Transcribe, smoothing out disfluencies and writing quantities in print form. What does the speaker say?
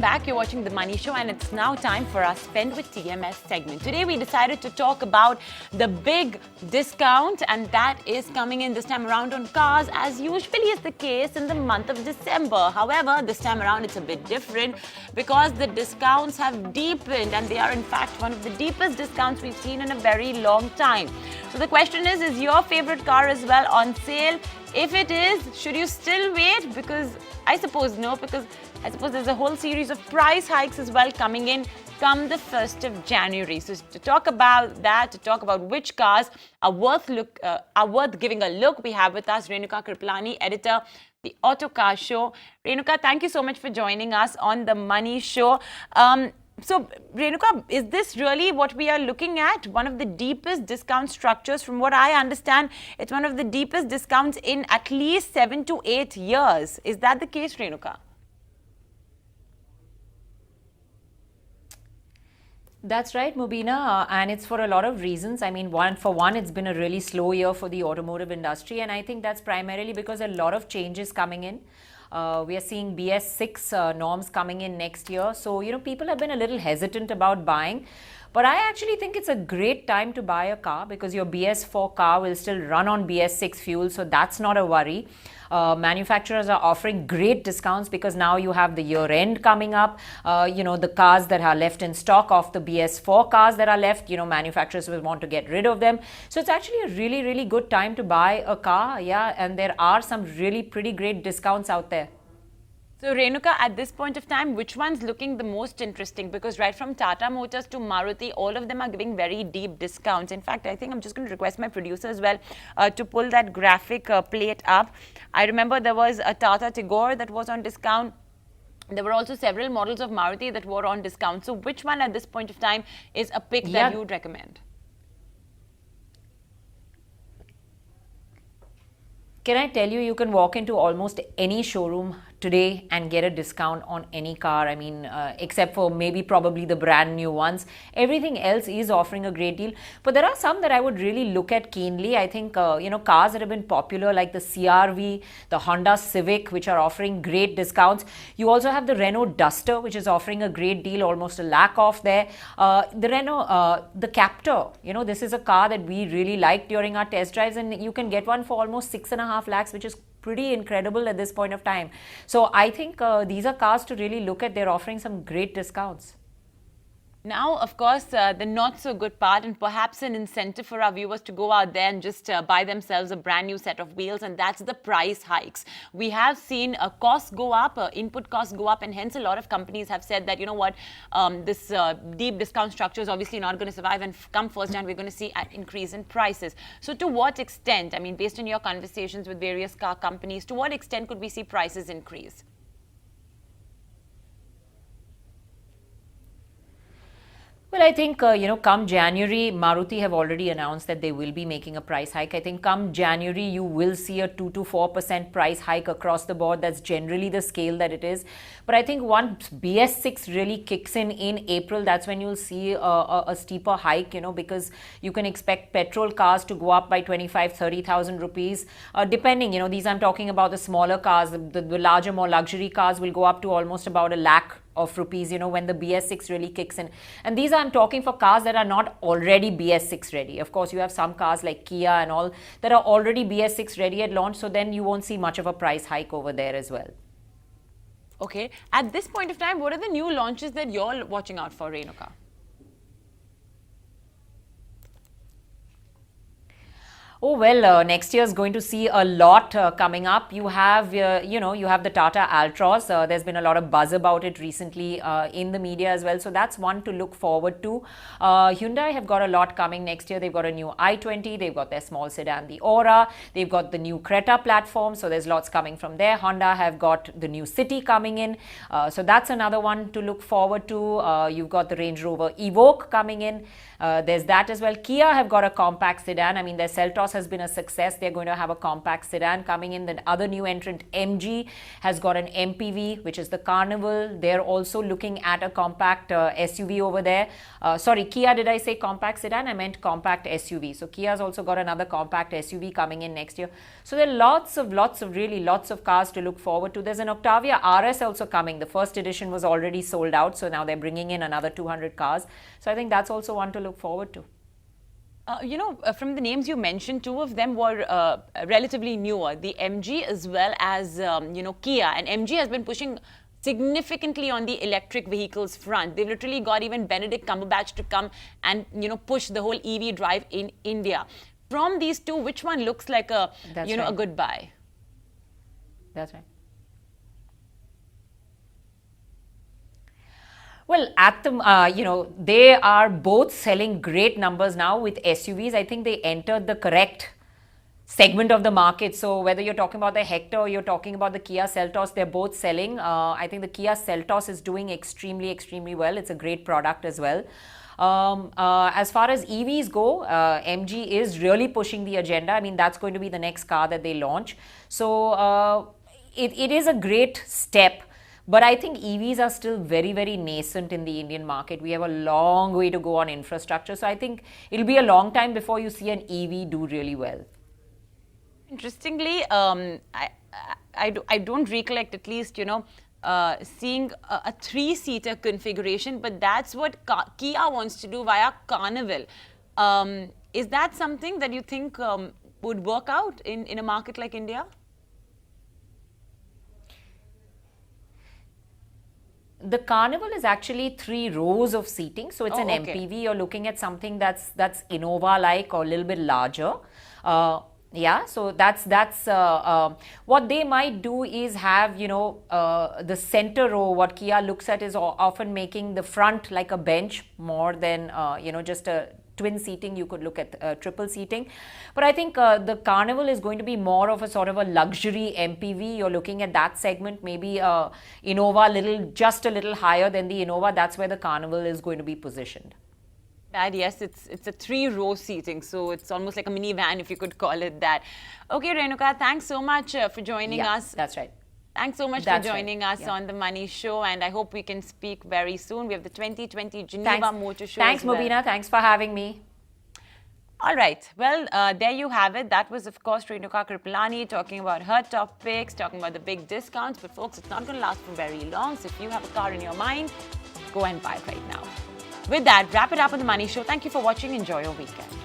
back. You're watching The Money Show, and it's now time for our Spend with TMS segment. Today, we decided to talk about the big discount, and that is coming in this time around on cars, as usually is the case in the month of December. However, this time around, it's a bit different because the discounts have deepened, and they are, in fact, one of the deepest discounts we've seen in a very long time. So the question is your favorite car as well on sale? If it is, should you still wait? Because I suppose no, because I suppose there's a whole series of price hikes as well coming in come the 1st of January. So to talk about that, to talk about which cars are worth giving a look, we have with us Renuka Kripalani, editor, The Auto Car Show. Renuka, thank you so much for joining us on The Money Show. So, Renuka, is this really what we are looking at? One of the deepest discount structures, from what I understand, it's one of the deepest discounts in at least 7 to 8 years. Is that the case, Renuka? That's right, Mubina, and it's for a lot of reasons. I mean, for one, it's been a really slow year for the automotive industry, and I think that's primarily because a lot of changes coming in. We are seeing BS6 norms coming in next year. So, people have been a little hesitant about buying. But I actually think it's a great time to buy a car because your BS4 car will still run on BS6 fuel. So that's not a worry. Manufacturers are offering great discounts because now you have the year end coming up. The cars that are left in stock of the BS4 cars that are left, manufacturers will want to get rid of them. So it's actually a really, really good time to buy a car. Yeah, and there are some really pretty great discounts out there. So, Renuka, at this point of time, which one's looking the most interesting? Because right from Tata Motors to Maruti, all of them are giving very deep discounts. In fact, I think I'm just going to request my producer as well to pull that graphic plate up. I remember there was a Tata Tigor that was on discount. There were also several models of Maruti that were on discount. So, which one at this point of time is a pick that you would recommend? Can I tell you, you can walk into almost any showroom today and get a discount on any car. I mean, except for maybe probably the brand new ones. Everything else is offering a great deal. But there are some that I would really look at keenly. I think, cars that have been popular like the CR-V, the Honda Civic, which are offering great discounts. You also have the Renault Duster, which is offering a great deal, almost a lakh off there. The Renault, the Captur, this is a car that we really liked during our test drives, and you can get one for almost 6.5 lakhs, which is pretty incredible at this point of time. So I think these are cars to really look at. They're offering some great discounts. Now, of course, the not so good part, and perhaps an incentive for our viewers to go out there and just buy themselves a brand new set of wheels, and that's the price hikes. We have seen costs go up, input costs go up, and hence a lot of companies have said that, this deep discount structure is obviously not going to survive, and come 1st Jan, we're going to see an increase in prices. So to what extent, I mean, based on your conversations with various car companies, to what extent could we see prices increase? Well, I think, come January, Maruti have already announced that they will be making a price hike. I think come January, you will see a 2 to 4% price hike across the board. That's generally the scale that it is. But I think once BS6 really kicks in April, that's when you'll see a steeper hike, because you can expect petrol cars to go up by 25,000-30,000 rupees. Depending, these I'm talking about the smaller cars, the larger, more luxury cars will go up to almost about a lakh of rupees, when the BS6 really kicks in. And these I'm talking for cars that are not already BS6 ready. Of course, you have some cars like Kia and all that are already BS6 ready at launch, so then you won't see much of a price hike over there as well. Okay. At this point of time, what are the new launches that you're watching out for, Renuka? Oh, well, next year is going to see a lot coming up. You have, you have the Tata Altroz. There's been a lot of buzz about it recently in the media as well. So that's one to look forward to. Hyundai have got a lot coming next year. They've got a new i20. They've got their small sedan, the Aura. They've got the new Creta platform. So there's lots coming from there. Honda have got the new City coming in. So that's another one to look forward to. You've got the Range Rover Evoque coming in. There's that as well. Kia have got a compact sedan. I mean, their Seltos has been a success. They're going to have a compact sedan coming in. The other new entrant, MG, has got an MPV, which is the Carnival. They're also looking at a compact SUV over there. Sorry, Kia, did I say compact sedan? I meant compact SUV. So Kia's also got another compact SUV coming in next year. So there are lots of cars to look forward to. There's an Octavia RS also coming. The first edition was already sold out, so now they're bringing in another 200 cars. So I think that's also one to look forward to. From the names you mentioned, two of them were relatively newer, the MG as well as, Kia. And MG has been pushing significantly on the electric vehicles front. They've literally got even Benedict Cumberbatch to come and, push the whole EV drive in India. From these two, which one looks like a good buy? That's right. Well, at the, they are both selling great numbers now with SUVs. I think they entered the correct segment of the market. So whether you're talking about the Hector or you're talking about the Kia Seltos, they're both selling. I think the Kia Seltos is doing extremely well. It's a great product as well. As far as EVs go, MG is really pushing the agenda. I mean, that's going to be the next car that they launch. So it is a great step. But I think EVs are still very nascent in the Indian market. We have a long way to go on infrastructure. So I think it'll be a long time before you see an EV do really well. Interestingly, I don't recollect, at least, seeing a three-seater configuration, but that's what Kia wants to do via Carnival. Is that something that you think would work out in a market like India? The Carnival is actually 3 rows of seating, so it's an MPV. You're looking at something that's Innova-like or a little bit larger. Yeah, so that's what they might do is have, the center row. What Kia looks at is often making the front like a bench more than, just a twin seating. You could look at triple seating. But I think the Carnival is going to be more of a sort of a luxury MPV. You're looking at that segment, maybe Innova just a little higher than the Innova. That's where the Carnival is going to be positioned. Yes, it's a 3-row seating, so it's almost like a minivan, if you could call it that. Okay, Renuka, thanks so much for joining us. That's right. Thanks so much for joining us on The Money Show, and I hope we can speak very soon. We have the 2020 Geneva Motor Show. Thanks, Mobina. Thanks for having me. All right. Well, there you have it. That was, of course, Renuka Kripalani talking about her top picks, talking about the big discounts. But, folks, it's not going to last for very long. So if you have a car in your mind, go and buy it right now. With that, wrap it up on The Money Show. Thank you for watching. Enjoy your weekend.